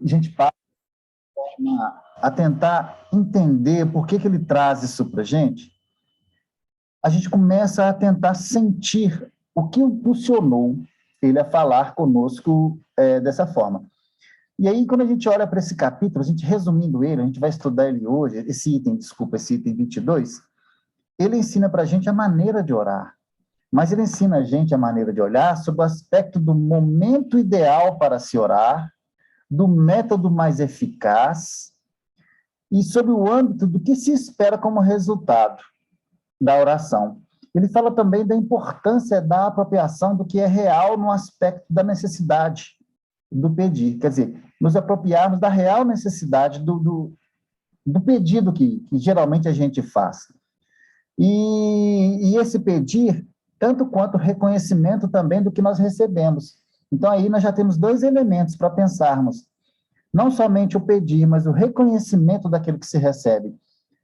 a gente passa a tentar entender por que ele traz isso para a gente começa a tentar sentir o que impulsionou ele a falar conosco dessa forma. E aí, quando a gente olha para esse capítulo, a gente resumindo ele, a gente vai estudar ele hoje, esse item 22, ele ensina para a gente a maneira de orar, mas ele ensina a gente a maneira de olhar sob o aspecto do momento ideal para se orar, do método mais eficaz e sobre o âmbito do que se espera como resultado da oração. Ele fala também da importância da apropriação do que é real no aspecto da necessidade do pedir, quer dizer, nos apropriarmos da real necessidade do pedido que geralmente a gente faz. E esse pedir, tanto quanto reconhecimento também do que nós recebemos. Então, aí nós já temos dois elementos para pensarmos. Não somente o pedir, mas o reconhecimento daquilo que se recebe.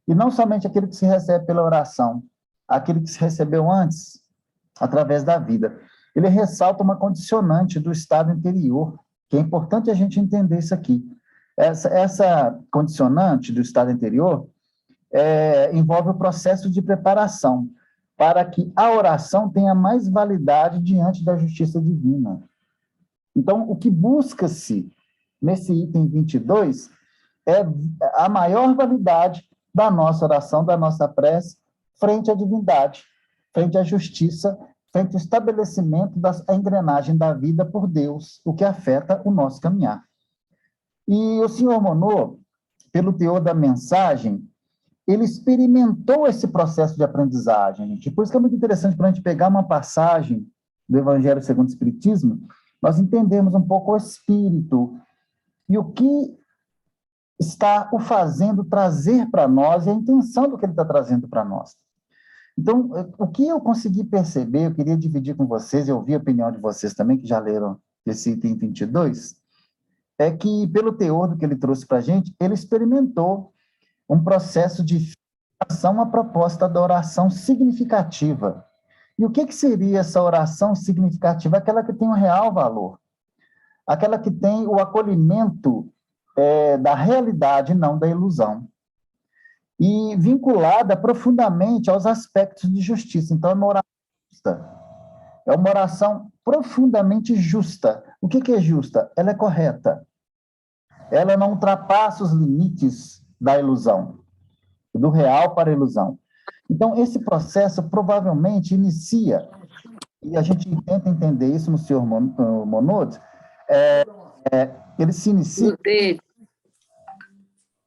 E não somente aquilo que se recebe pela oração, aquilo que se recebeu antes, através da vida. Ele ressalta uma condicionante do estado interior, que é importante a gente entender isso aqui. Essa condicionante do estado interior envolve o processo de preparação para que a oração tenha mais validade diante da justiça divina. Então, o que busca-se nesse item 22 é a maior validade da nossa oração, da nossa prece, frente à divindade, frente à justiça, frente ao estabelecimento da engrenagem da vida por Deus, o que afeta o nosso caminhar. E o senhor Monod, pelo teor da mensagem, ele experimentou esse processo de aprendizagem, gente. Por isso que é muito interessante para a gente pegar uma passagem do Evangelho segundo o Espiritismo, nós entendemos um pouco o espírito e o que está o fazendo trazer para nós e a intenção do que ele está trazendo para nós. Então, o que eu consegui perceber, eu queria dividir com vocês, eu ouvi a opinião de vocês também, que já leram esse item 22, é que, pelo teor do que ele trouxe para a gente, ele experimentou um processo de fixação à proposta da oração significativa. E o que seria essa oração significativa? Aquela que tem um real valor, aquela que tem o acolhimento da realidade, não da ilusão, e vinculada profundamente aos aspectos de justiça. Então, é uma oração justa, é uma oração profundamente justa. O que é justa? Ela é correta, ela não ultrapassa os limites da ilusão, do real para a ilusão. Então, esse processo provavelmente inicia, e a gente tenta entender isso no senhor Monod, ele se inicia...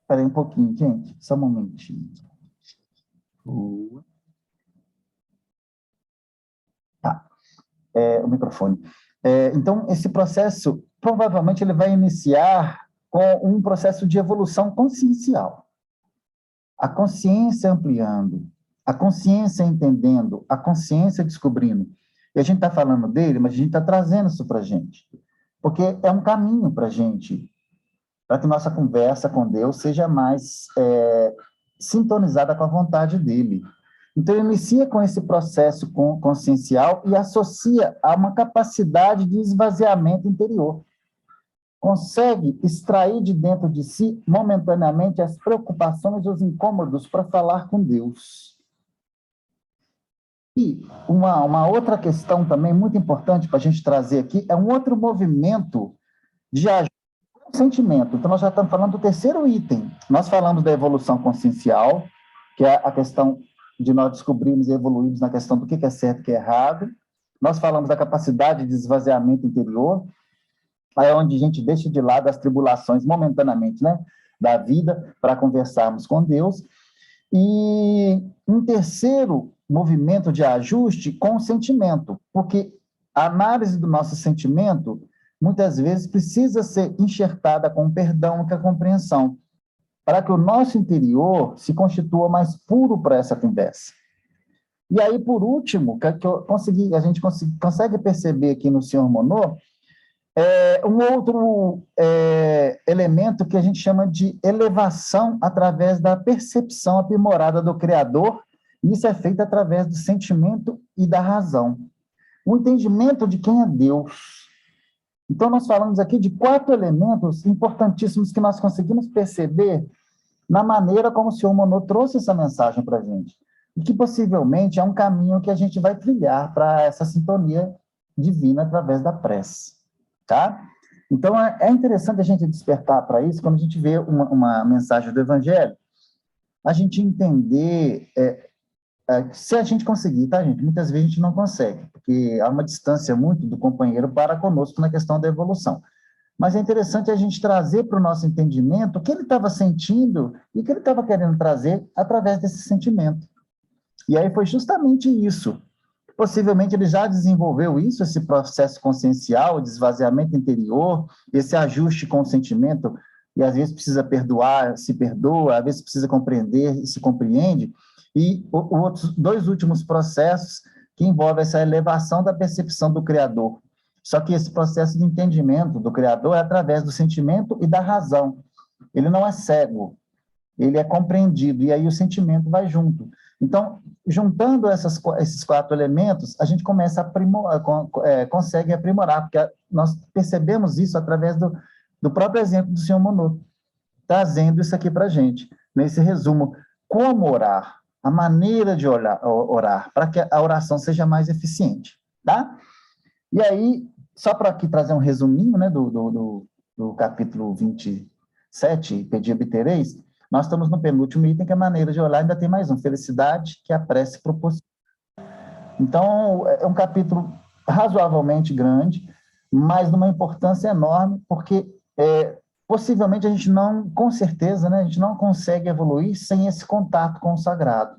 Espera aí um pouquinho, gente, só um momentinho. Tá, o microfone. Então, esse processo, provavelmente, ele vai iniciar com um processo de evolução consciencial. A consciência ampliando, a consciência entendendo, a consciência descobrindo. E a gente está falando dele, mas a gente está trazendo isso para a gente. Porque é um caminho para a gente, para que nossa conversa com Deus seja mais sintonizada com a vontade dele. Então, inicia com esse processo consciencial e associa a uma capacidade de esvaziamento interior. Consegue extrair de dentro de si, momentaneamente, as preocupações e os incômodos para falar com Deus. E uma outra questão também muito importante para a gente trazer aqui é um outro movimento de ajuda ao sentimento. Então, nós já estamos falando do terceiro item. Nós falamos da evolução consciencial, que é a questão de nós descobrirmos e evoluirmos na questão do que é certo e o que é errado. Nós falamos da capacidade de esvaziamento interior, aí é onde a gente deixa de lado as tribulações momentaneamente, né, da vida, para conversarmos com Deus. E um terceiro movimento de ajuste com o sentimento, porque a análise do nosso sentimento, muitas vezes, precisa ser enxertada com o perdão, com a compreensão, para que o nosso interior se constitua mais puro para essa conversa. E aí, por último, que a gente consegue perceber aqui no senhor Monod, um outro elemento que a gente chama de elevação através da percepção aprimorada do Criador, e isso é feito através do sentimento e da razão. O entendimento de quem é Deus, Então, nós falamos aqui de 4 elementos importantíssimos que nós conseguimos perceber na maneira como o senhor Monod trouxe essa mensagem para a gente, e que possivelmente é um caminho que a gente vai trilhar para essa sintonia divina através da prece, tá? Então, é interessante a gente despertar para isso, quando a gente vê uma mensagem do Evangelho, a gente entender, se a gente conseguir, tá, gente? Muitas vezes a gente não consegue, porque há uma distância muito do companheiro para conosco na questão da evolução. Mas é interessante a gente trazer para o nosso entendimento o que ele estava sentindo e o que ele estava querendo trazer através desse sentimento. E aí foi justamente isso. Possivelmente ele já desenvolveu isso, esse processo consciencial, de esvaziamento interior, esse ajuste com o sentimento, e às vezes precisa perdoar, se perdoa, às vezes precisa compreender e se compreende. E os 2 últimos processos que envolvem essa elevação da percepção do Criador. Só que esse processo de entendimento do Criador é através do sentimento e da razão. Ele não é cego, ele é compreendido, e aí o sentimento vai junto. Então, juntando esses 4 elementos, a gente começa a consegue aprimorar, porque nós percebemos isso através do próprio exemplo do senhor Monod, trazendo isso aqui para a gente, nesse resumo. Como orar? A maneira de orar, para que a oração seja mais eficiente, tá? E aí, só para aqui trazer um resuminho, né, do capítulo 27, Pedi obtereis, nós estamos no penúltimo item, que é a maneira de orar, ainda tem mais um, felicidade que a prece proporciona. Então, é um capítulo razoavelmente grande, mas de uma importância enorme, porque possivelmente a gente não, com certeza, né, a gente não consegue evoluir sem esse contato com o sagrado.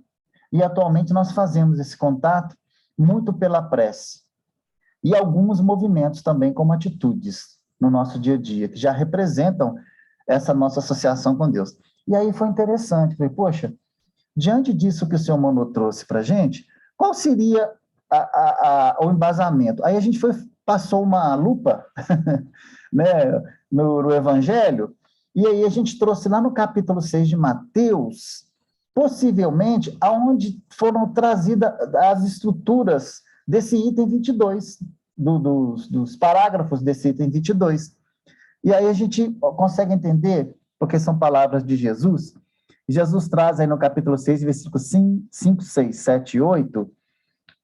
E atualmente nós fazemos esse contato muito pela prece. E alguns movimentos também como atitudes no nosso dia a dia, que já representam essa nossa associação com Deus. E aí foi interessante, falei, poxa, diante disso que o senhor Monod trouxe para a gente, qual seria o embasamento? Aí a gente passou uma lupa né, no Evangelho, e aí a gente trouxe lá no capítulo 6 de Mateus, possivelmente, aonde foram trazidas as estruturas desse item 22, dos parágrafos desse item 22. E aí a gente consegue entender, porque são palavras de Jesus. Jesus traz aí no capítulo 6, versículos 5, 6, 7 e 8,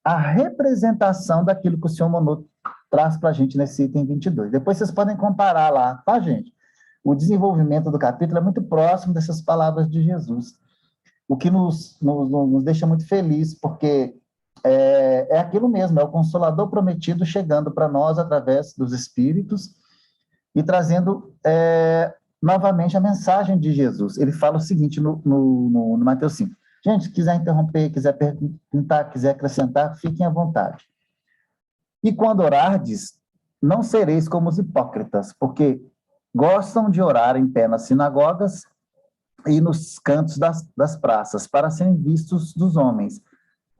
a representação daquilo que o senhor Monod traz para a gente nesse item 22. Depois vocês podem comparar lá, tá, gente? O desenvolvimento do capítulo é muito próximo dessas palavras de Jesus, o que nos deixa muito felizes, porque é aquilo mesmo, é o Consolador prometido chegando para nós através dos Espíritos e trazendo novamente a mensagem de Jesus. Ele fala o seguinte no Mateus 5. Gente, se quiser interromper, quiser perguntar, quiser acrescentar, fiquem à vontade. E quando orardes, não sereis como os hipócritas, porque gostam de orar em pé nas sinagogas e nos cantos das praças, para serem vistos dos homens.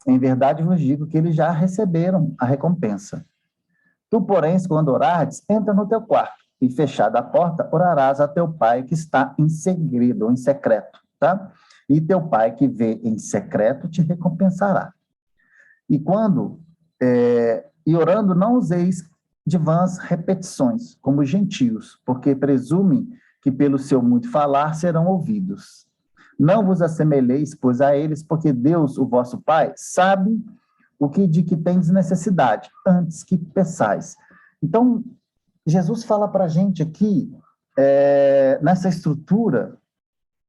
Em verdade vos digo que eles já receberam a recompensa. Tu, porém, quando orares, entra no teu quarto, e fechada a porta, orarás a teu pai que está em segredo, ou em secreto, tá? E teu pai que vê em secreto te recompensará. E orando, não useis de vãs repetições, como gentios, porque presumem que pelo seu muito falar serão ouvidos. Não vos assemelheis, pois, a eles, porque Deus, o vosso Pai, sabe de que tendes necessidade, antes que peçais. Então, Jesus fala para a gente aqui, nessa estrutura,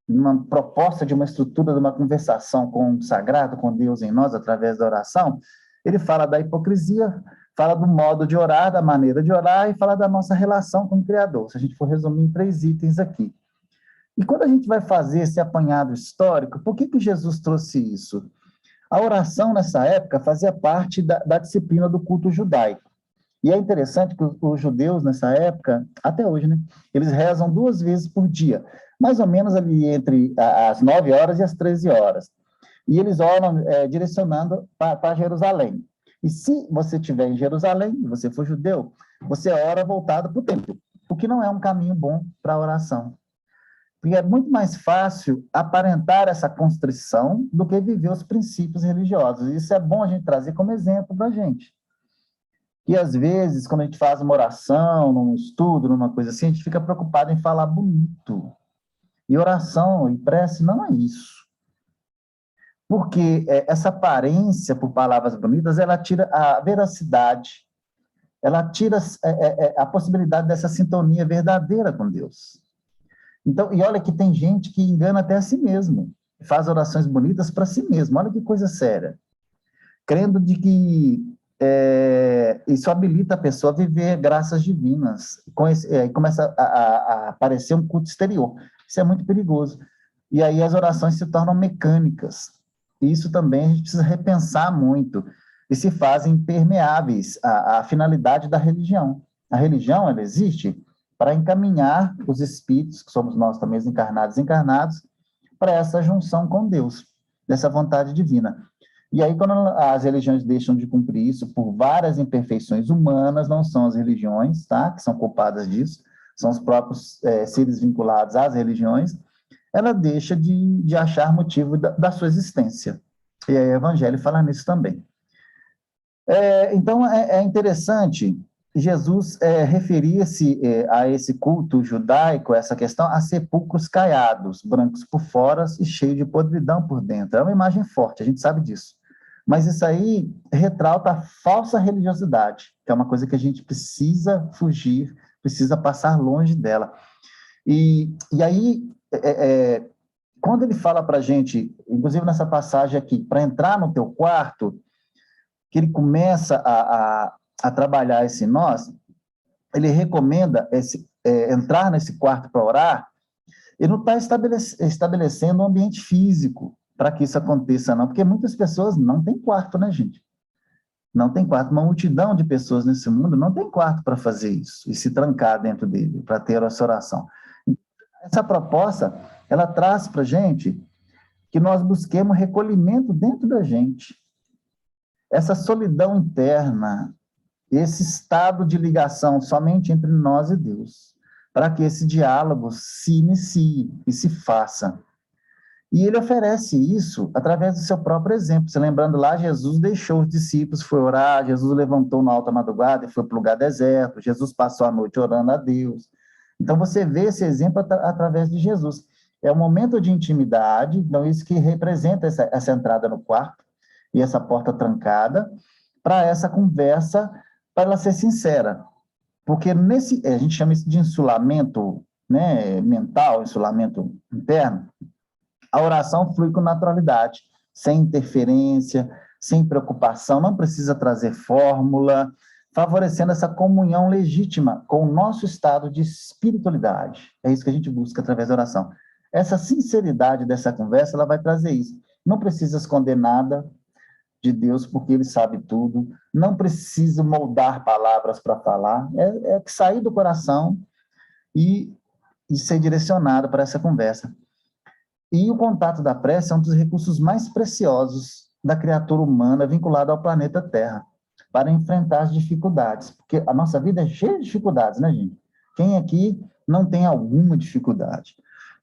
uma proposta de uma estrutura de uma conversação com o sagrado, com Deus em nós, através da oração, ele fala da hipocrisia, fala do modo de orar, da maneira de orar, e fala da nossa relação com o Criador, se a gente for resumir em 3 itens aqui. E quando a gente vai fazer esse apanhado histórico, por que Jesus trouxe isso? A oração, nessa época, fazia parte da disciplina do culto judaico. E é interessante que os judeus, nessa época, até hoje, né, eles rezam 2 vezes por dia, mais ou menos ali entre as 9 horas e as 13 horas. E eles oram direcionando para Jerusalém. E se você estiver em Jerusalém, e você for judeu, você ora voltado para o templo, o que não é um caminho bom para a oração. Porque é muito mais fácil aparentar essa constrição do que viver os princípios religiosos. Isso é bom a gente trazer como exemplo para a gente. que às vezes, quando a gente faz uma oração, num estudo, numa coisa assim, a gente fica preocupado em falar bonito. E oração e prece não é isso. Porque essa aparência por palavras bonitas, ela tira a veracidade, ela tira a possibilidade dessa sintonia verdadeira com Deus. Então, e olha que tem gente que engana até a si mesmo, faz orações bonitas para si mesmo, olha que coisa séria. Crendo de que isso habilita a pessoa a viver graças divinas, começa a aparecer um culto exterior. Isso é muito perigoso. E aí as orações se tornam mecânicas. E isso também a gente precisa repensar muito, e se fazem permeáveis à finalidade da religião. A religião, ela existe para encaminhar os espíritos, que somos nós também encarnados, para essa junção com Deus, dessa vontade divina. E aí, quando as religiões deixam de cumprir isso por várias imperfeições humanas, não são as religiões, tá, que são culpadas disso, são os próprios seres vinculados às religiões, ela deixa de achar motivo da sua existência. E aí o Evangelho fala nisso também. Então, é interessante, Jesus referia-se a esse culto judaico, essa questão, a sepulcros caiados, brancos por fora e cheios de podridão por dentro. É uma imagem forte, a gente sabe disso. Mas isso aí retrata a falsa religiosidade, que é uma coisa que a gente precisa fugir, precisa passar longe dela. E aí, quando ele fala para a gente, inclusive nessa passagem aqui, para entrar no teu quarto, que ele começa a trabalhar esse nós, ele recomenda entrar nesse quarto para orar, ele não está estabelecendo um ambiente físico para que isso aconteça, não, porque muitas pessoas não têm quarto, né, gente? Não tem quarto. Uma multidão de pessoas nesse mundo não tem quarto para fazer isso e se trancar dentro dele, para ter essa oração. Essa proposta, ela traz para a gente que nós busquemos recolhimento dentro da gente. Essa solidão interna, esse estado de ligação somente entre nós e Deus, para que esse diálogo se inicie e se faça. E ele oferece isso através do seu próprio exemplo. Se lembrando lá, Jesus deixou os discípulos, foi orar, Jesus levantou na alta madrugada e foi para o lugar deserto, Jesus passou a noite orando a Deus. Então, você vê esse exemplo através de Jesus. É um momento de intimidade, então isso que representa essa entrada no quarto e essa porta trancada, para essa conversa, para ela ser sincera. Porque a gente chama isso de insulamento, né, mental, insulamento interno. A oração flui com naturalidade, sem interferência, sem preocupação, não precisa trazer fórmula, favorecendo essa comunhão legítima com o nosso estado de espiritualidade. É isso que a gente busca através da oração. Essa sinceridade dessa conversa, ela vai trazer isso. Não precisa esconder nada de Deus, porque Ele sabe tudo. Não precisa moldar palavras para falar. É sair do coração e ser direcionado para essa conversa. E o contato da prece é um dos recursos mais preciosos da criatura humana vinculada ao planeta Terra, para enfrentar as dificuldades. Porque a nossa vida é cheia de dificuldades, né, gente? Quem aqui não tem alguma dificuldade?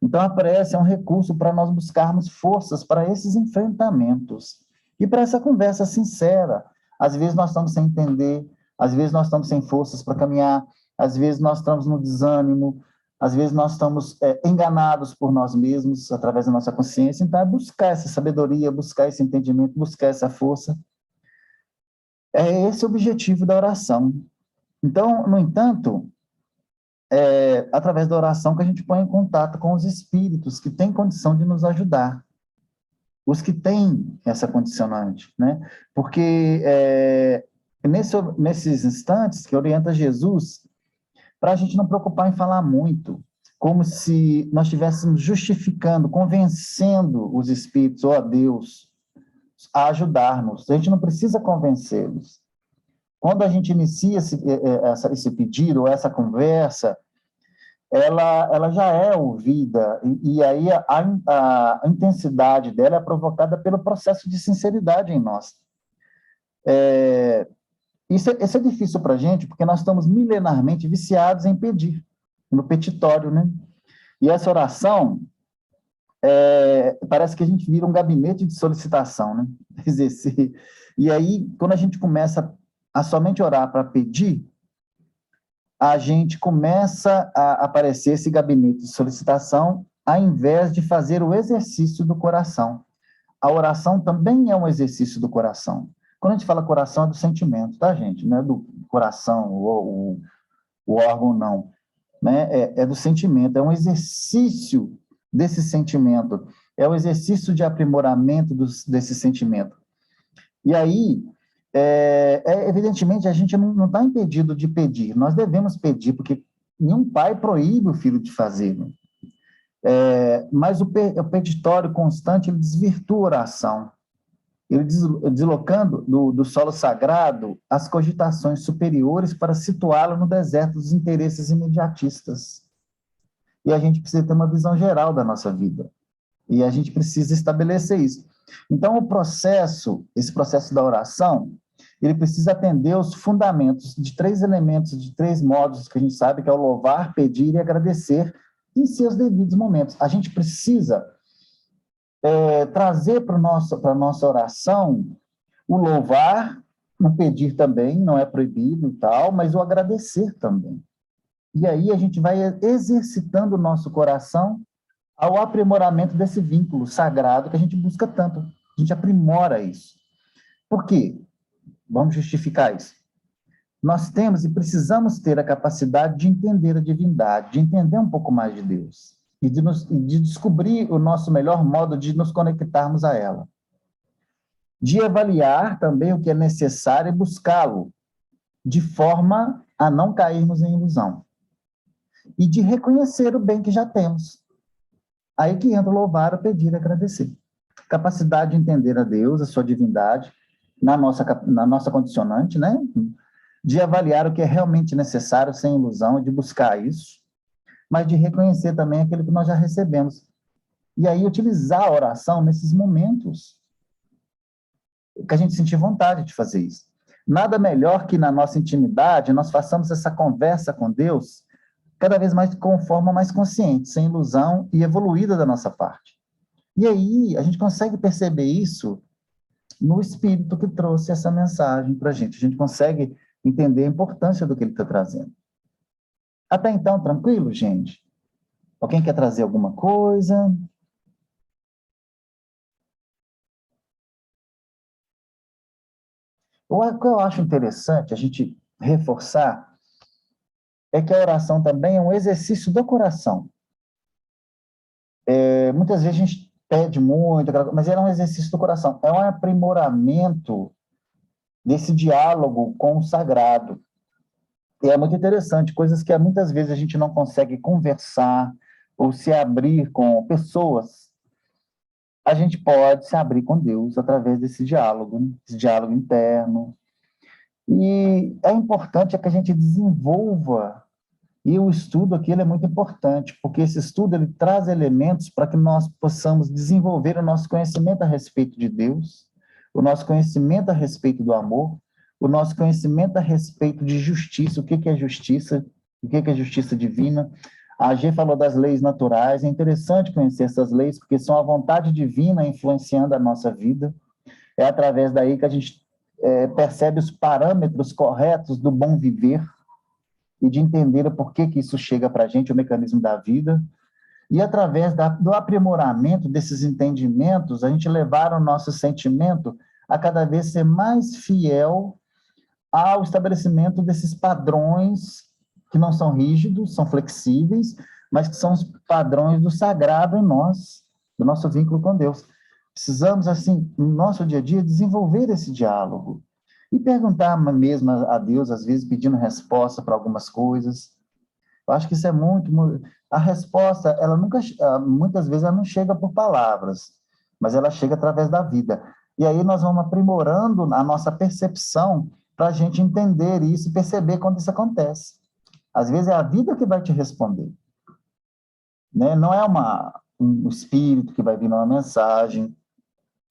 Então, a prece é um recurso para nós buscarmos forças para esses enfrentamentos. E para essa conversa sincera. Às vezes nós estamos sem entender, às vezes nós estamos sem forças para caminhar, às vezes nós estamos no desânimo, às vezes nós estamos enganados por nós mesmos, através da nossa consciência. Então, é buscar essa sabedoria, buscar esse entendimento, buscar essa força. É esse o objetivo da oração. Então, no entanto, através da oração que a gente põe em contato com os espíritos que têm condição de nos ajudar. Os que têm essa condicionante, né? Porque nesses instantes que orienta Jesus, para a gente não preocupar em falar muito, como se nós estivéssemos justificando, convencendo os espíritos ou a Deus a ajudar-nos. A gente não precisa convencê-los. Quando a gente inicia esse pedido ou essa conversa, ela já é ouvida, e aí a intensidade dela é provocada pelo processo de sinceridade em nós. Isso é difícil para a gente, porque nós estamos milenarmente viciados em pedir, no petitório, né? E essa oração, parece que a gente vira um gabinete de solicitação, né? Exercer. E aí, quando a gente começa a somente orar para pedir, a gente começa a aparecer esse gabinete de solicitação, ao invés de fazer o exercício do coração. A oração também é um exercício do coração. Quando a gente fala coração, é do sentimento, tá, gente? Não é do coração, o órgão, não. Né? É do sentimento, é um exercício desse sentimento, é o exercício de aprimoramento desse sentimento. E aí, evidentemente, a gente não está impedido de pedir, nós devemos pedir, porque nenhum pai proíbe o filho de fazer. Né? Mas o peditório constante, ele desvirtua a oração, ele deslocando do solo sagrado as cogitações superiores para situá-lo no deserto dos interesses imediatistas. E a gente precisa ter uma visão geral da nossa vida. E a gente precisa estabelecer isso. Então, esse processo da oração, ele precisa atender os fundamentos de 3 elementos, de 3 modos que a gente sabe, que é o louvar, pedir e agradecer em seus devidos momentos. A gente precisa trazer para a nossa oração o louvar, o pedir também, não é proibido e tal, mas o agradecer também. E aí a gente vai exercitando o nosso coração ao aprimoramento desse vínculo sagrado que a gente busca tanto. A gente aprimora isso. Por quê? Vamos justificar isso. Nós temos e precisamos ter a capacidade de entender a divindade, de entender um pouco mais de Deus e de descobrir o nosso melhor modo de nos conectarmos a ela. De avaliar também o que é necessário e buscá-lo, de forma a não cairmos em ilusão. E de reconhecer o bem que já temos. Aí que entra o louvar, o pedir e agradecer. Capacidade de entender a Deus, a sua divindade, na nossa condicionante, né? De avaliar o que é realmente necessário sem ilusão, de buscar isso, mas de reconhecer também aquilo que nós já recebemos. E aí utilizar a oração nesses momentos que a gente sentir vontade de fazer isso. Nada melhor que na nossa intimidade nós façamos essa conversa com Deus cada vez mais com forma mais consciente, sem ilusão e evoluída da nossa parte. E aí a gente consegue perceber isso no espírito que trouxe essa mensagem para a gente. A gente consegue entender a importância do que ele está trazendo. Até então, tranquilo, gente? Alguém quer trazer alguma coisa? O que eu acho interessante a gente reforçar é que a oração também é um exercício do coração. Muitas vezes a gente pede muito, mas é um exercício do coração. É um aprimoramento desse diálogo com o sagrado. E é muito interessante, coisas que muitas vezes a gente não consegue conversar ou se abrir com pessoas, a gente pode se abrir com Deus através desse diálogo, né? Esse diálogo interno. E é importante que a gente desenvolva, e o estudo aqui ele é muito importante, porque esse estudo ele traz elementos para que nós possamos desenvolver o nosso conhecimento a respeito de Deus, o nosso conhecimento a respeito do amor, o nosso conhecimento a respeito de justiça, o que é justiça, o que é justiça divina. A G falou das leis naturais, é interessante conhecer essas leis, porque são a vontade divina influenciando a nossa vida. É através daí que a gente percebe os parâmetros corretos do bom viver e de entender o porquê que isso chega para a gente, o mecanismo da vida. E através do aprimoramento desses entendimentos, a gente levar o nosso sentimento a cada vez ser mais fiel ao estabelecimento desses padrões que não são rígidos, são flexíveis, mas que são os padrões do sagrado em nós, do nosso vínculo com Deus. Precisamos, assim, no nosso dia a dia, desenvolver esse diálogo e perguntar mesmo a Deus, às vezes pedindo resposta para algumas coisas. Eu acho que isso é muito... A resposta, ela nunca, muitas vezes, ela não chega por palavras, mas ela chega através da vida. E aí nós vamos aprimorando a nossa percepção para a gente entender isso e perceber quando isso acontece. Às vezes é a vida que vai te responder. Né? Não é um espírito que vai vir numa mensagem,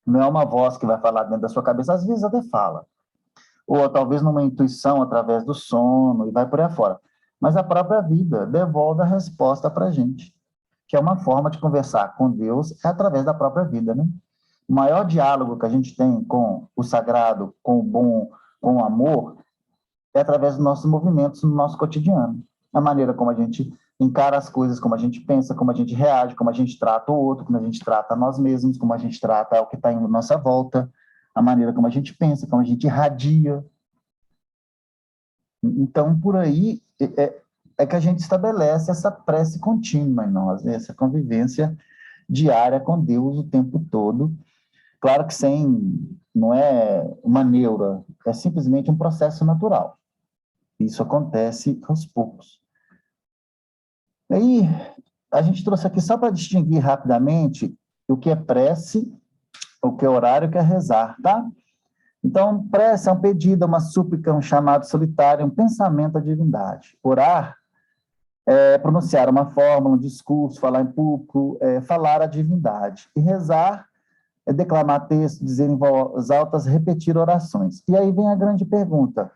não é uma voz que vai falar dentro da sua cabeça, às vezes até fala. Ou talvez numa intuição através do sono, e vai por aí afora. Mas a própria vida devolve a resposta para a gente, que é uma forma de conversar com Deus através da própria vida, né? O maior diálogo que a gente tem com o sagrado, com o bom, com o amor, é através dos nossos movimentos no nosso cotidiano. A maneira como a gente encara as coisas, como a gente pensa, como a gente reage, como a gente trata o outro, como a gente trata nós mesmos, como a gente trata o que está em nossa volta, a maneira como a gente pensa, como a gente irradia. Então, por aí é que a gente estabelece essa prece contínua em nós, né? Essa convivência diária com Deus o tempo todo. Claro que não é uma neura, é simplesmente um processo natural. Isso acontece aos poucos. Aí, a gente trouxe aqui só para distinguir rapidamente o que é prece, o que é orar e o que é rezar, tá? Então, prece é um pedido, uma súplica, um chamado solitário, um pensamento à divindade. Orar é pronunciar uma fórmula, um discurso, falar em público, falar à divindade. E rezar é declamar texto, dizer em voz alta, repetir orações. E aí vem a grande pergunta: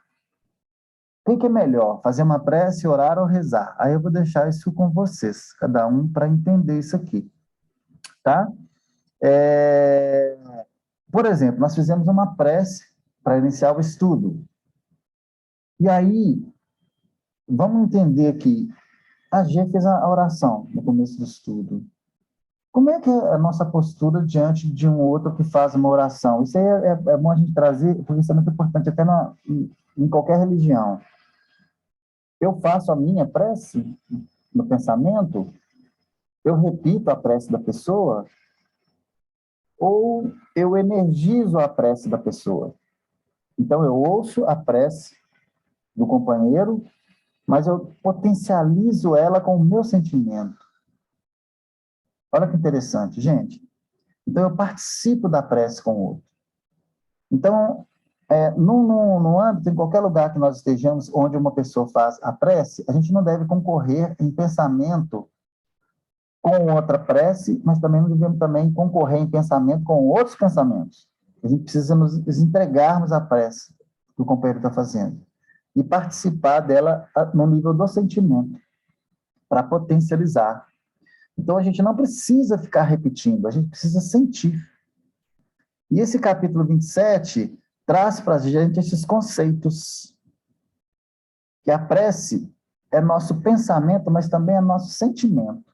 o que é melhor, fazer uma prece, orar ou rezar? Aí eu vou deixar isso com vocês, cada um para entender isso aqui, tá? Por exemplo, nós fizemos uma prece para iniciar o estudo. E aí, vamos entender que a G fez a oração no começo do estudo. Como é que é a nossa postura diante de um outro que faz uma oração? Isso aí é bom a gente trazer, porque isso é muito importante, até em qualquer religião. Eu faço a minha prece no pensamento, eu repito a prece da pessoa, ou eu energizo a prece da pessoa. Então, eu ouço a prece do companheiro, mas eu potencializo ela com o meu sentimento. Olha que interessante, gente. Então, eu participo da prece com o outro. Então, no âmbito, em qualquer lugar que nós estejamos, onde uma pessoa faz a prece, a gente não deve concorrer em pensamento com outra prece, mas também não devemos também concorrer em pensamento com outros pensamentos. A gente precisa nos entregarmos à prece que o companheiro está fazendo e participar dela no nível do sentimento, para potencializar. Então, a gente não precisa ficar repetindo, a gente precisa sentir. E esse capítulo 27 traz para a gente esses conceitos, que a prece é nosso pensamento, mas também é nosso sentimento.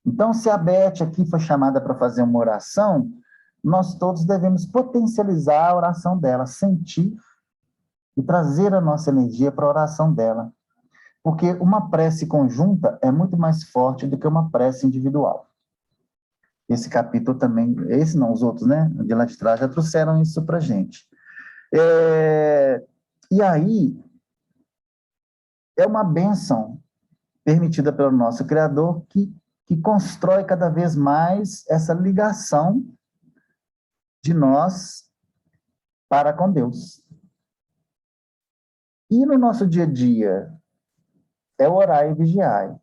Então, se a Beth aqui foi chamada para fazer uma oração, nós todos devemos potencializar a oração dela, sentir e trazer a nossa energia para a oração dela. Porque uma prece conjunta é muito mais forte do que uma prece individual. Esse capítulo também, esse não, os outros, né, de lá de trás, já trouxeram isso para a gente. E aí, é uma bênção permitida pelo nosso Criador que constrói cada vez mais essa ligação de nós para com Deus. E no nosso dia a dia, é orar e vigiar,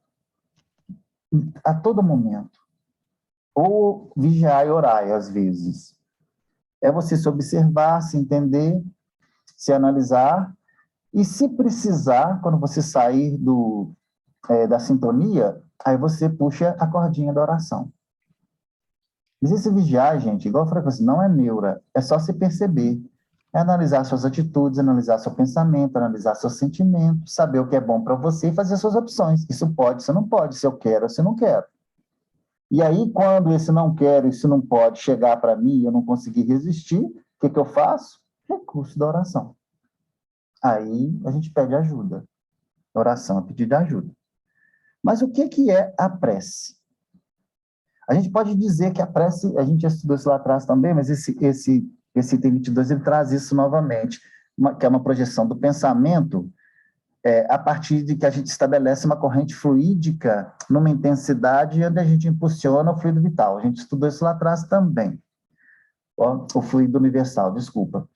a todo momento. Ou vigiar e orar, às vezes. É você se observar, se entender, se analisar, e se precisar, quando você sair da sintonia, aí você puxa a cordinha da oração. Mas esse vigiar, gente, igual eu falei assim, não é neura, é só se perceber. É analisar suas atitudes, analisar seu pensamento, analisar seus sentimentos, saber o que é bom para você e fazer suas opções. Isso pode, isso não pode, se eu quero, se eu não quero. E aí, quando esse não quero, isso não pode chegar para mim e eu não conseguir resistir, o que eu faço? Recurso da oração. Aí a gente pede ajuda. Oração é pedir ajuda. Mas o que é a prece? A gente pode dizer que a prece, a gente já estudou isso lá atrás também, mas esse item 22, ele traz isso novamente, que é uma projeção do pensamento a partir de que a gente estabelece uma corrente fluídica numa intensidade onde a gente impulsiona o fluido vital. A gente estudou isso lá atrás também. O fluido universal, desculpa.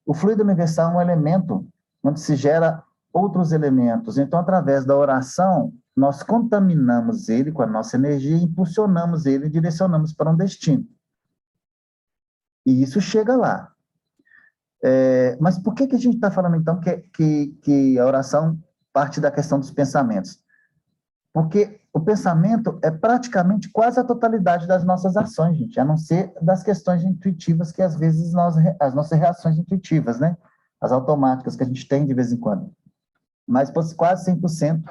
O fluido universal é um elemento onde se gera outros elementos. Então, através da oração, nós contaminamos ele com a nossa energia, impulsionamos ele e direcionamos para um destino. E isso chega lá. Mas por que a gente está falando, então, que a oração parte da questão dos pensamentos? Porque o pensamento é praticamente quase a totalidade das nossas ações, gente, a não ser das questões intuitivas que, às vezes, as nossas reações intuitivas, né? as automáticas que a gente tem de vez em quando. Mas quase 100%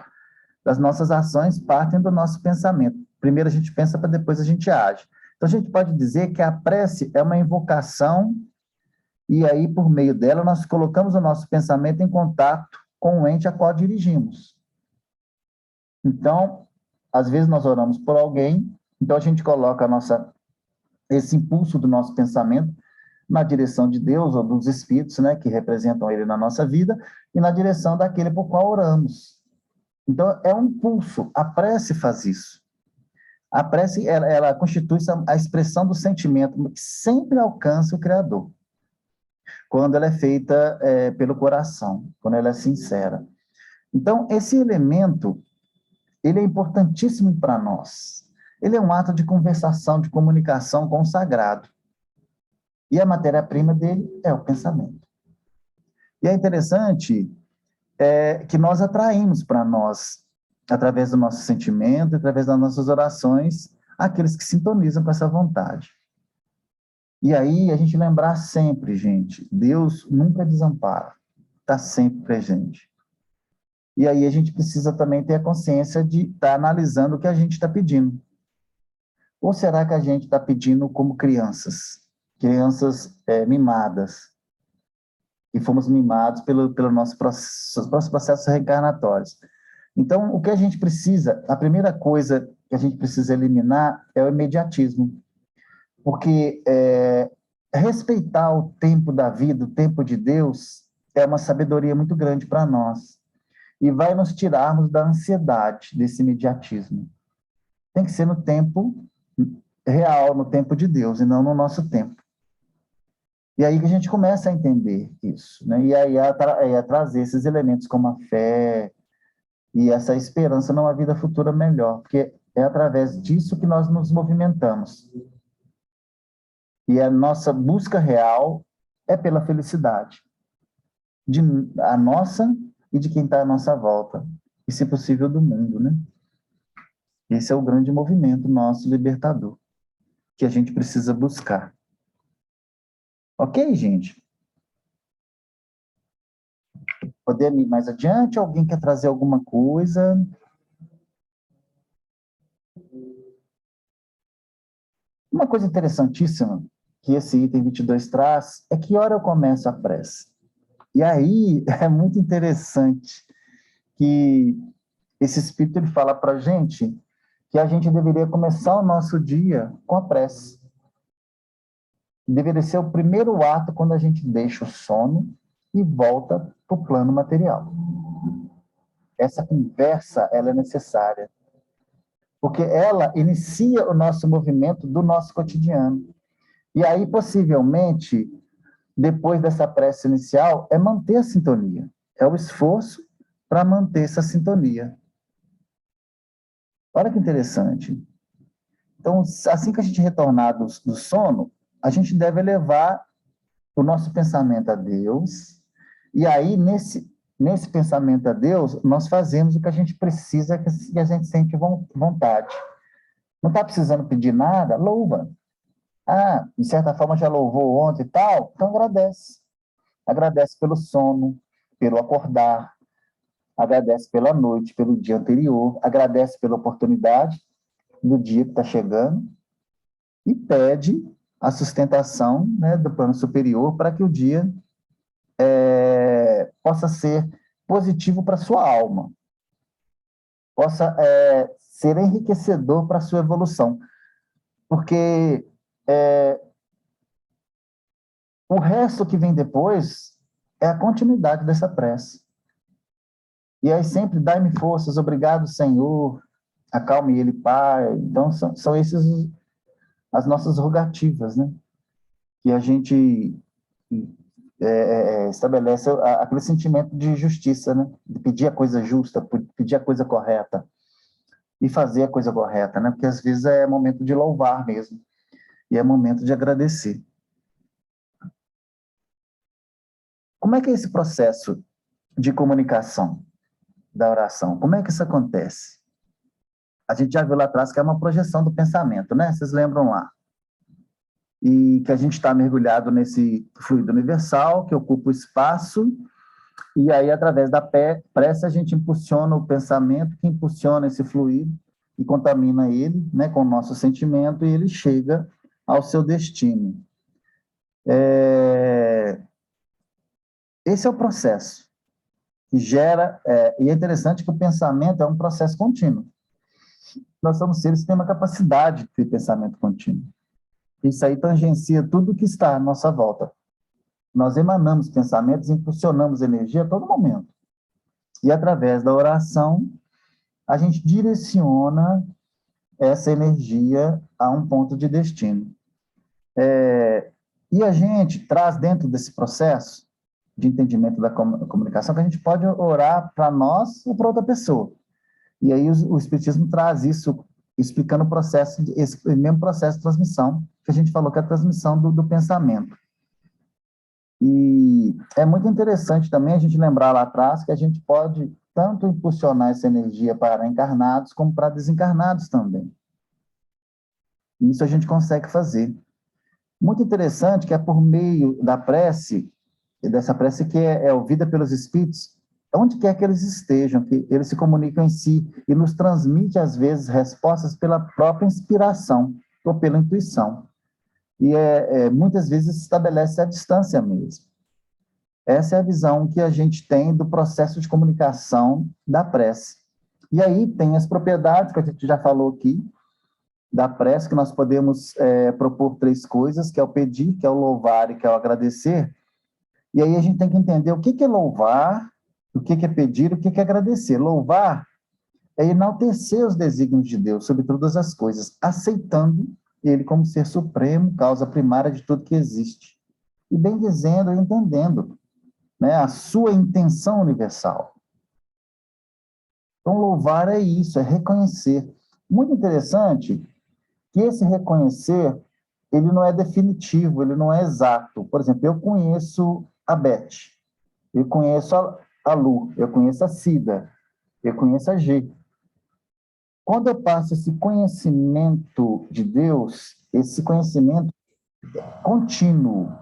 das nossas ações partem do nosso pensamento. Primeiro a gente pensa para depois a gente age. Então a gente pode dizer que a prece é uma invocação e aí por meio dela nós colocamos o nosso pensamento em contato com o ente a qual dirigimos. Então, às vezes nós oramos por alguém, então a gente coloca esse impulso do nosso pensamento na direção de Deus ou dos espíritos, né, que representam ele na nossa vida, e na direção daquele por qual oramos. Então, é um impulso. A prece faz isso. A prece, ela constitui a expressão do sentimento que sempre alcança o Criador, quando ela é feita pelo coração, quando ela é sincera. Então, esse elemento, ele é importantíssimo para nós. Ele é um ato de conversação, de comunicação com o sagrado. E a matéria-prima dele é o pensamento. E é interessante que nós atraímos para nós, através do nosso sentimento, através das nossas orações, aqueles que sintonizam com essa vontade. E aí, a gente lembrar sempre, gente, Deus nunca desampara, está sempre presente. E aí a gente precisa também ter a consciência de estar analisando o que a gente está pedindo. Ou será que a gente está pedindo como crianças mimadas, e fomos mimados pelo nosso processos reencarnatórios. Então, o que a gente precisa, a primeira coisa que a gente precisa eliminar é o imediatismo, porque respeitar o tempo da vida, o tempo de Deus, é uma sabedoria muito grande para nós, e vai nos tirarmos da ansiedade, desse imediatismo. Tem que ser no tempo real, no tempo de Deus, e não no nosso tempo. E aí que a gente começa a entender isso, né? E aí a trazer esses elementos como a fé e essa esperança numa vida futura melhor, porque é através disso que nós nos movimentamos. E a nossa busca real é pela felicidade, a nossa e de quem está à nossa volta, e se possível do mundo, né? Esse é o grande movimento nosso libertador, que a gente precisa buscar. Ok, gente? Podemos ir mais adiante? Alguém quer trazer alguma coisa? Uma coisa interessantíssima que esse item 22 traz é que hora eu começo a prece. E aí é muito interessante que esse espírito ele fala para a gente que a gente deveria começar o nosso dia com a prece. Deveria ser o primeiro ato quando a gente deixa o sono e volta para o plano material. Essa conversa ela é necessária, porque ela inicia o nosso movimento do nosso cotidiano. E aí, possivelmente, depois dessa prece inicial, é manter a sintonia. É o esforço para manter essa sintonia. Olha que interessante. Então, assim que a gente retornar do sono, a gente deve elevar o nosso pensamento a Deus, e aí, nesse pensamento a Deus, nós fazemos o que a gente precisa, que a gente sente vontade. Não está precisando pedir nada? Louva. Ah, de certa forma já louvou ontem e tal? Então agradece. Agradece pelo sono, pelo acordar, agradece pela noite, pelo dia anterior, agradece pela oportunidade do dia que está chegando e pede a sustentação, né, do plano superior para que o dia possa ser positivo para a sua alma, possa ser enriquecedor para a sua evolução. Porque o resto que vem depois é a continuidade dessa prece. E aí sempre, dai-me forças, obrigado, Senhor, acalme ele, Pai. Então, são essas as nossas rogativas, né? Que a gente estabelece aquele sentimento de justiça, né? De pedir a coisa justa, pedir a coisa correta e fazer a coisa correta, né? Porque às vezes é momento de louvar mesmo e é momento de agradecer. Como é que é esse processo de comunicação da oração? Como é que isso acontece? A gente já viu lá atrás que é uma projeção do pensamento, né? Vocês lembram lá? e que a gente está mergulhado nesse fluido universal, que ocupa o espaço, e aí, através da prece, a gente impulsiona o pensamento, que impulsiona esse fluido e contamina ele, né, com o nosso sentimento, e ele chega ao seu destino. Esse é o processo que gera, e é interessante que o pensamento é um processo contínuo. Nós somos seres que têm uma capacidade de pensamento contínuo. Isso aí tangencia tudo que está à nossa volta. Nós emanamos pensamentos, impulsionamos energia a todo momento. E através da oração, a gente direciona essa energia a um ponto de destino. E a gente traz dentro desse processo de entendimento da comunicação que a gente pode orar para nós ou para outra pessoa. E aí o Espiritismo traz isso, explicando o processo, esse mesmo processo de transmissão, que a gente falou que é a transmissão do pensamento. E é muito interessante também a gente lembrar lá atrás que a gente pode tanto impulsionar essa energia para encarnados como para desencarnados também. E isso a gente consegue fazer. Muito interessante que é por meio da prece, e dessa prece que é ouvida pelos espíritos, onde quer que eles estejam, que eles se comunicam em si e nos transmite, às vezes, respostas pela própria inspiração ou pela intuição. E muitas vezes estabelece a distância mesmo. Essa é a visão que a gente tem do processo de comunicação da prece. E aí tem as propriedades que a gente já falou aqui, da prece, que nós podemos propor 3 coisas, que é o pedir, que é o louvar e que é o agradecer. E aí a gente tem que entender o que é louvar, o que é pedir, o que é agradecer. Louvar é enaltecer os desígnios de Deus sobre todas as coisas, aceitando Ele como ser supremo, causa primária de tudo que existe. E bem dizendo e entendendo, né, a sua intenção universal. Então, louvar é isso, é reconhecer. Muito interessante que esse reconhecer, ele não é definitivo, ele não é exato. Por exemplo, eu conheço a Beth, eu conheço a Lu, eu conheço a Cida, eu conheço a G. Quando eu passo esse conhecimento de Deus, esse conhecimento contínuo,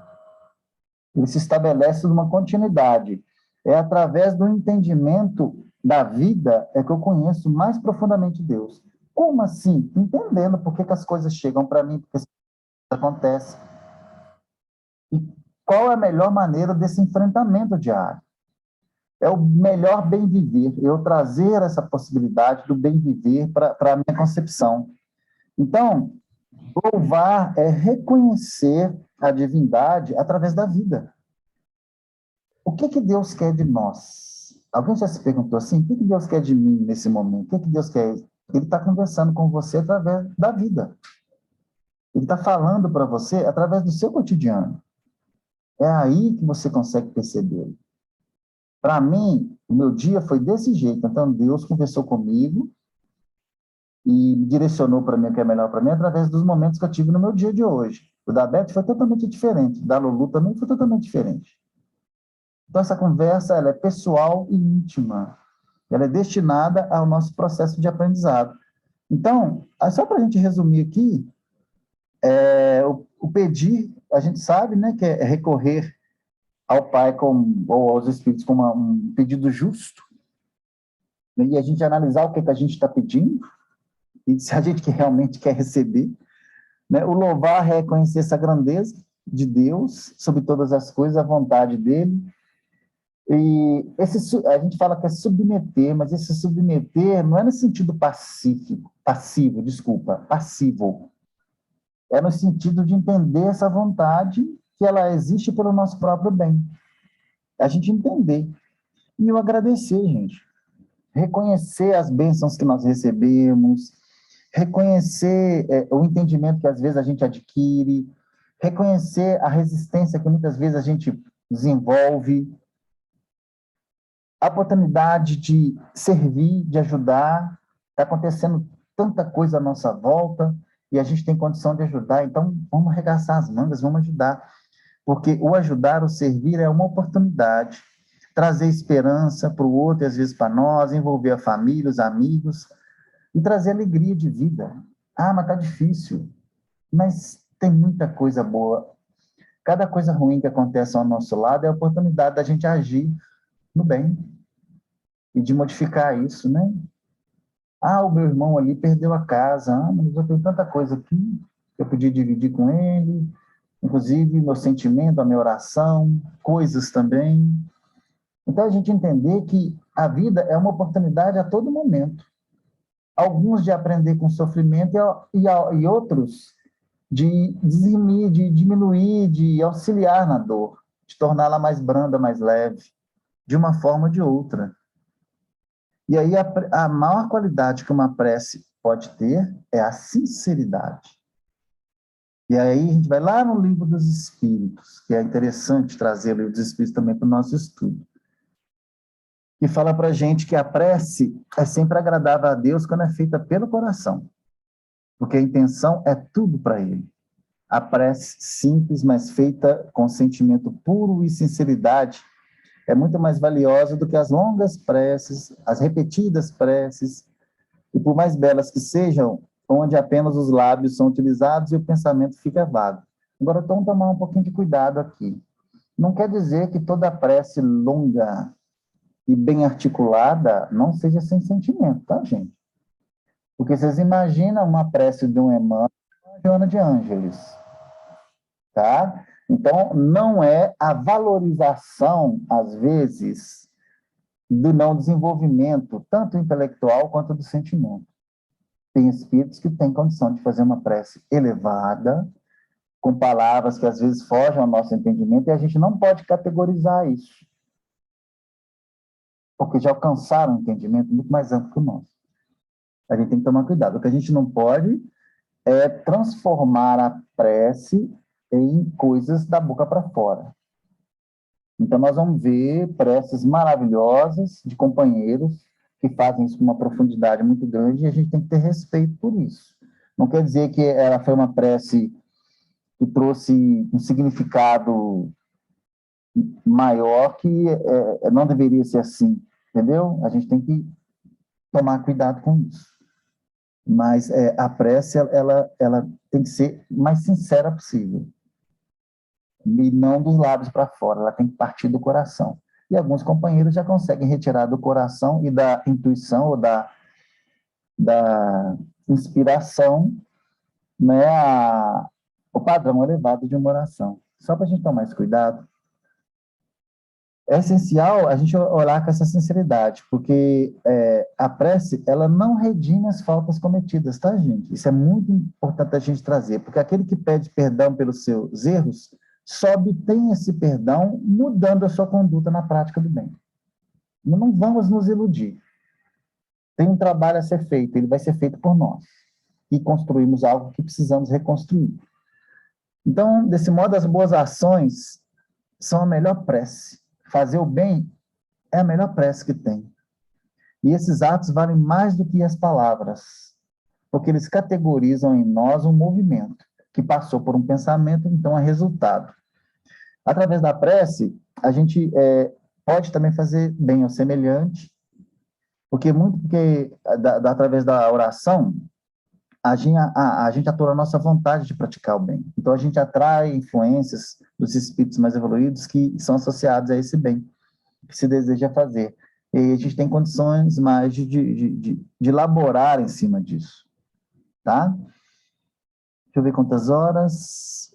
ele se estabelece numa continuidade. É através do entendimento da vida é que eu conheço mais profundamente Deus. Como assim? Entendendo por que as coisas chegam para mim, por que as coisas acontecem. E qual é a melhor maneira desse enfrentamento diário? É o melhor bem viver, eu trazer essa possibilidade do bem viver para a minha concepção. Então, louvar é reconhecer a divindade através da vida. O que Deus quer de nós? Alguém já se perguntou assim, o que Deus quer de mim nesse momento? O que Deus quer? Ele está conversando com você através da vida. Ele está falando para você através do seu cotidiano. É aí que você consegue perceber. Para mim, o meu dia foi desse jeito. Então, Deus conversou comigo e me direcionou para mim o que é melhor para mim através dos momentos que eu tive no meu dia de hoje. O da Beth foi totalmente diferente. O da Lulu também foi totalmente diferente. Então, essa conversa ela é pessoal e íntima. Ela é destinada ao nosso processo de aprendizado. Então, só para a gente resumir aqui, o pedir, a gente sabe, né, que é recorrer ao Pai ou aos Espíritos como um pedido justo, né, e a gente analisar o que a gente está pedindo, e se a gente realmente quer receber. Né? O louvar é reconhecer essa grandeza de Deus sobre todas as coisas, a vontade dele. E a gente fala que é submeter, mas esse submeter não é no sentido passivo, passivo. É no sentido de entender essa vontade que ela existe pelo nosso próprio bem. A gente entender. E o agradecer, gente. Reconhecer as bênçãos que nós recebemos, reconhecer o entendimento que às vezes a gente adquire, reconhecer a resistência que muitas vezes a gente desenvolve, a oportunidade de servir, de ajudar. Está acontecendo tanta coisa à nossa volta e a gente tem condição de ajudar, então vamos arregaçar as mangas, vamos ajudar. Porque o ajudar, o servir é uma oportunidade. Trazer esperança para o outro, e às vezes para nós, envolver a família, os amigos, e trazer alegria de vida. Ah, mas está difícil. Mas tem muita coisa boa. Cada coisa ruim que acontece ao nosso lado é a oportunidade da gente agir no bem e de modificar isso, né? Ah, o meu irmão ali perdeu a casa. Ah, mas eu tenho tanta coisa aqui que eu podia dividir com ele, inclusive meu sentimento, a minha oração, coisas também. Então, a gente entender que a vida é uma oportunidade a todo momento. Alguns de aprender com sofrimento e outros de dizimir, de diminuir, de auxiliar na dor, de torná-la mais branda, mais leve, de uma forma ou de outra. E aí a maior qualidade que uma prece pode ter é a sinceridade. E aí a gente vai lá no Livro dos Espíritos, que é interessante trazer o Livro dos Espíritos também para o nosso estudo, que fala para a gente que a prece é sempre agradável a Deus quando é feita pelo coração, porque a intenção é tudo para Ele. A prece simples, mas feita com sentimento puro e sinceridade, é muito mais valiosa do que as longas preces, as repetidas preces, e por mais belas que sejam, onde apenas os lábios são utilizados e o pensamento fica vago. Agora, vamos tomar um pouquinho de cuidado aqui. Não quer dizer que toda prece longa e bem articulada não seja sem sentimento, tá, gente? Porque vocês imaginam uma prece de um Emmanuel, uma Joana de Ângeles, tá? Então, não é a valorização, às vezes, do não desenvolvimento, tanto intelectual quanto do sentimento. Tem espíritos que têm condição de fazer uma prece elevada, com palavras que às vezes fogem ao nosso entendimento, e a gente não pode categorizar isso, porque já alcançaram um entendimento muito mais amplo que o nosso. A gente tem que tomar cuidado. O que a gente não pode é transformar a prece em coisas da boca para fora. Então, nós vamos ver preces maravilhosas de companheiros que fazem isso com uma profundidade muito grande, e a gente tem que ter respeito por isso. Não quer dizer que ela foi uma prece que trouxe um significado maior que não deveria ser assim, entendeu? A gente tem que tomar cuidado com isso. Mas a prece, ela tem que ser mais sincera possível. E não dos lábios para fora, ela tem que partir do coração. E alguns companheiros já conseguem retirar do coração e da intuição ou da inspiração, né, o padrão elevado de uma oração. Só para a gente tomar esse cuidado. É essencial a gente orar com essa sinceridade, porque a prece, ela não redime as faltas cometidas, tá, gente? Isso é muito importante a gente trazer, porque aquele que pede perdão pelos seus erros, só obtém esse perdão mudando a sua conduta na prática do bem. Não vamos nos iludir. Tem um trabalho a ser feito, ele vai ser feito por nós. E construímos algo que precisamos reconstruir. Então, desse modo, as boas ações são a melhor prece. Fazer o bem é a melhor prece que tem. E esses atos valem mais do que as palavras, porque eles categorizam em nós um movimento que passou por um pensamento, então é resultado. Através da prece, a gente pode também fazer bem ao semelhante, porque através da oração, a gente atua a nossa vontade de praticar o bem. Então, a gente atrai influências dos espíritos mais evoluídos que são associados a esse bem que se deseja fazer. E aí a gente tem condições mais de elaborar em cima disso. Tá? Deixa eu ver quantas horas.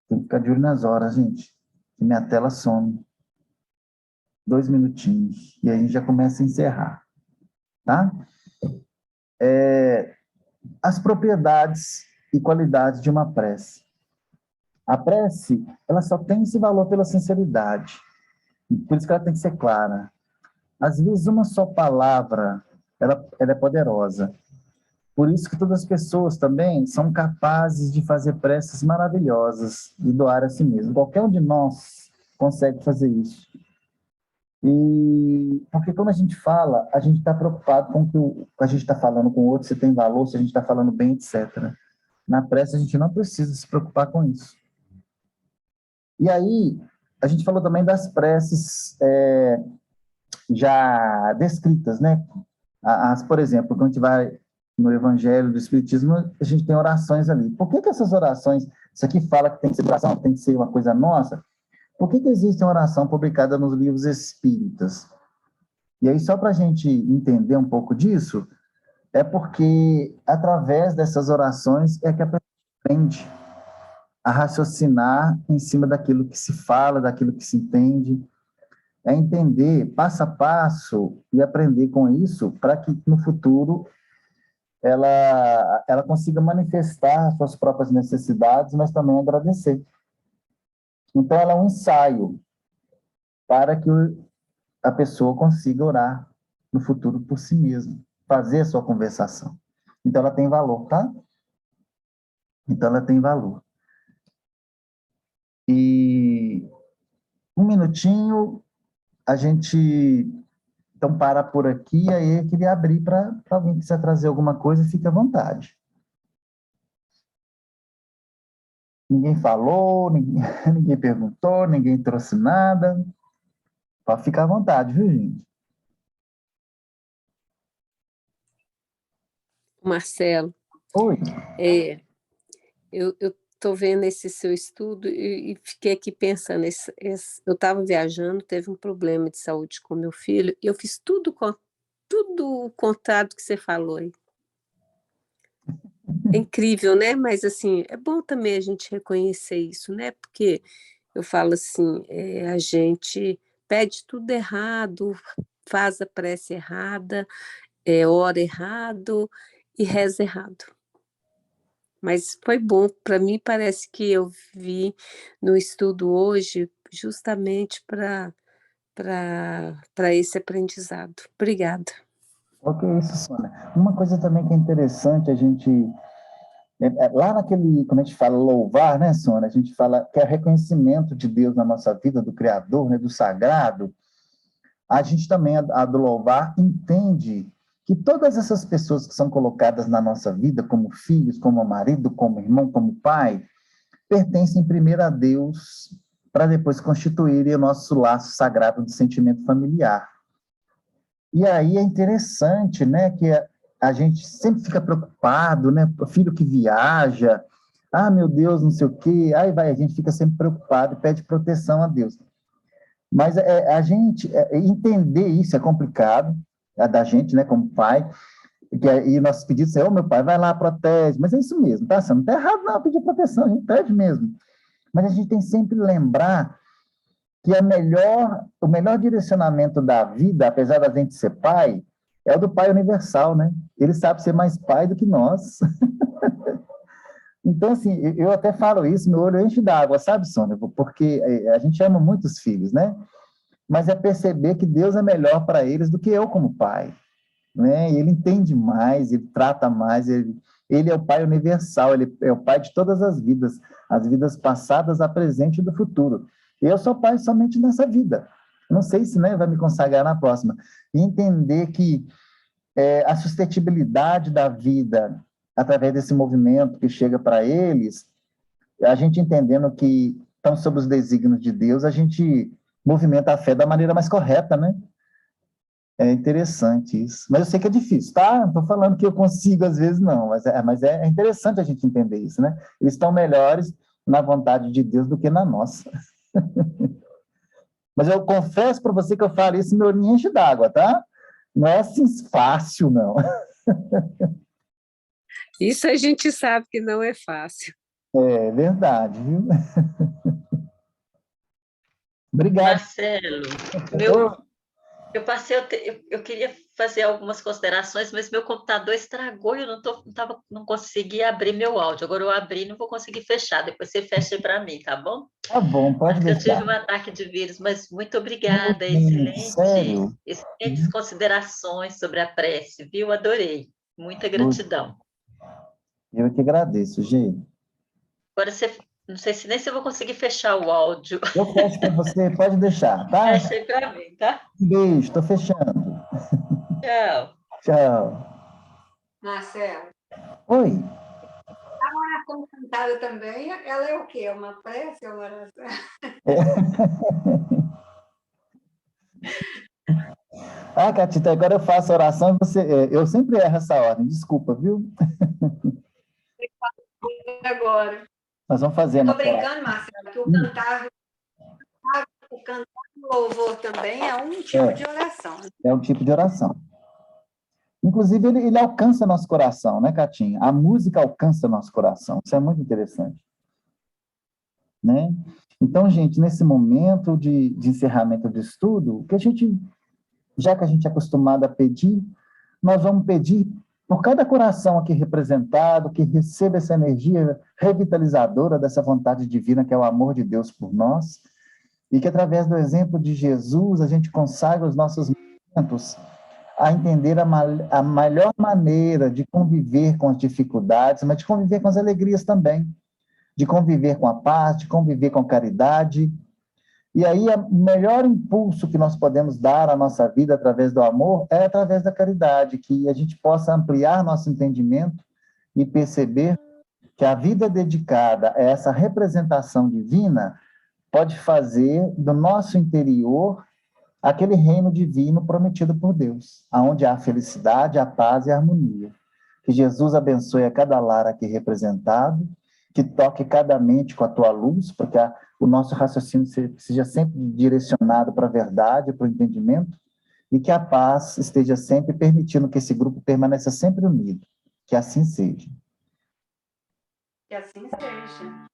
Tem que ficar de olho nas horas, gente. Que minha tela some. 2 minutinhos. E aí a gente já começa a encerrar. Tá? As propriedades e qualidades de uma prece. A prece, ela só tem esse valor pela sinceridade. Por isso que ela tem que ser clara. Às vezes, uma só palavra, ela é poderosa. Por isso que todas as pessoas também são capazes de fazer preces maravilhosas e doar a si mesmo. Qualquer um de nós consegue fazer isso. E porque quando a gente fala, a gente está preocupado com o que a gente está falando com o outro, se tem valor, se a gente está falando bem, etc. Na prece, a gente não precisa se preocupar com isso. E aí, a gente falou também das preces já descritas, né? Por exemplo, quando a gente vai no Evangelho do Espiritismo, a gente tem orações ali. Por que que essas orações, isso aqui fala que tem que ser oração, tem que ser uma coisa nossa? Por que que existe uma oração publicada nos livros espíritas? E aí, só para a gente entender um pouco disso, é porque, através dessas orações, é que a pessoa aprende a raciocinar em cima daquilo que se fala, daquilo que se entende, é entender passo a passo e aprender com isso para que no futuro ela consiga manifestar suas próprias necessidades, mas também agradecer. Então, ela é um ensaio para que a pessoa consiga orar no futuro por si mesma, fazer a sua conversação. Então, ela tem valor, tá? Então, ela tem valor. E um minutinho, a gente então para por aqui, aí eu queria abrir para alguém que quiser trazer alguma coisa, fique à vontade. Ninguém falou, ninguém perguntou, ninguém trouxe nada. Pode ficar à vontade, viu, gente? Marcelo, Oi. eu estou vendo esse seu estudo e fiquei aqui pensando, eu estava viajando, teve um problema de saúde com meu filho, e eu fiz tudo o contrário do que você falou aí. É incrível, né? Mas, assim, é bom também a gente reconhecer isso, né? Porque eu falo assim, a gente pede tudo errado, faz a prece errada, ora errado e reza errado. Mas foi bom, para mim parece que eu vi no estudo hoje justamente para esse aprendizado. Obrigada. Ok, isso, Sônia. Uma coisa também que é interessante a gente lá naquele, quando a gente fala louvar, né, Sônia, a gente fala que é reconhecimento de Deus na nossa vida, do Criador, né, do Sagrado. A gente também, a do louvar, entende que todas essas pessoas que são colocadas na nossa vida, como filhos, como marido, como irmão, como pai, pertencem primeiro a Deus, para depois constituírem o nosso laço sagrado de sentimento familiar. E aí é interessante, né, que a gente sempre fica preocupado, né, o filho que viaja, ah, meu Deus, não sei o quê, aí vai, a gente fica sempre preocupado e pede proteção a Deus. Mas a gente entender isso é complicado, da gente, né, como pai, e nossos pedidos são, meu pai, vai lá, protege, mas é isso mesmo, tá? Você não está errado não, pedir proteção, a gente pede mesmo. Mas a gente tem sempre lembrar que o melhor direcionamento da vida, apesar da gente ser pai, é o do Pai Universal, né? Ele sabe ser mais pai do que nós. Então, assim, eu até falo isso, meu olho enche d'água, sabe, Sônia? Porque a gente ama muito os filhos, né? Mas é perceber que Deus é melhor para eles do que eu como pai, né? Ele entende mais, ele trata mais, ele é o Pai Universal, ele é o Pai de todas as vidas passadas, a presente e do futuro. Eu sou pai somente nessa vida. Não sei se, né, vai me consagrar na próxima. E entender que a suscetibilidade da vida, através desse movimento que chega para eles, a gente entendendo que estão sob os desígnios de Deus, a gente movimenta a fé da maneira mais correta, né? É interessante isso. Mas eu sei que é difícil, tá? Não estou falando que eu consigo, às vezes, não. Mas é interessante a gente entender isso, né? Eles estão melhores na vontade de Deus do que na nossa. Mas eu confesso para você que eu falo isso e meu olho enche d'água, tá? Não é assim fácil, não. Isso a gente sabe que não é fácil. É verdade, viu? Obrigado. Marcelo, Ô, eu passei, eu queria fazer algumas considerações, mas meu computador estragou e eu não consegui abrir meu áudio. Agora eu abri e não vou conseguir fechar. Depois você fecha para mim, tá bom? tá bom, pode Acho que eu tive deixar. um ataque de vírus, mas muito obrigada. Sério? Excelentes considerações sobre a prece, viu? Adorei. Muita gratidão. Eu que agradeço, gente. Agora não sei se nem se eu vou conseguir fechar o áudio. Eu fecho para você, pode deixar, tá? Fecha aí para mim, tá? Um beijo, estou fechando. Tchau. Tchau. Marcelo, Oi. a oração cantada também, ela é o quê? Uma prece ou uma oração? Ah, Catita, agora eu faço a oração e você... eu sempre erro essa ordem, desculpa, viu? Agora. Nós vamos fazer a Estou nossa oração. brincando, Marcelo, que o cantar louvor também é um tipo de oração. É um tipo de oração. Inclusive, ele alcança nosso coração, né, Catinha? A música alcança nosso coração. Isso é muito interessante. Né? Então, gente, nesse momento de encerramento do estudo, que a gente, já que a gente é acostumado a pedir, nós vamos pedir por cada coração aqui representado, que receba essa energia revitalizadora dessa vontade divina, que é o amor de Deus por nós, e que através do exemplo de Jesus, a gente consagra os nossos momentos a entender a melhor maneira de conviver com as dificuldades, mas de conviver com as alegrias também, de conviver com a paz, de conviver com a caridade. E aí, o melhor impulso que nós podemos dar à nossa vida através do amor é através da caridade, que a gente possa ampliar nosso entendimento e perceber que a vida dedicada a essa representação divina pode fazer do nosso interior aquele reino divino prometido por Deus, onde há felicidade, a paz e a harmonia. Que Jesus abençoe a cada lar aqui representado, que toque cada mente com a tua luz, porque o nosso raciocínio seja sempre direcionado para a verdade, para o entendimento, e que a paz esteja sempre permitindo que esse grupo permaneça sempre unido. Que assim seja. Que assim seja.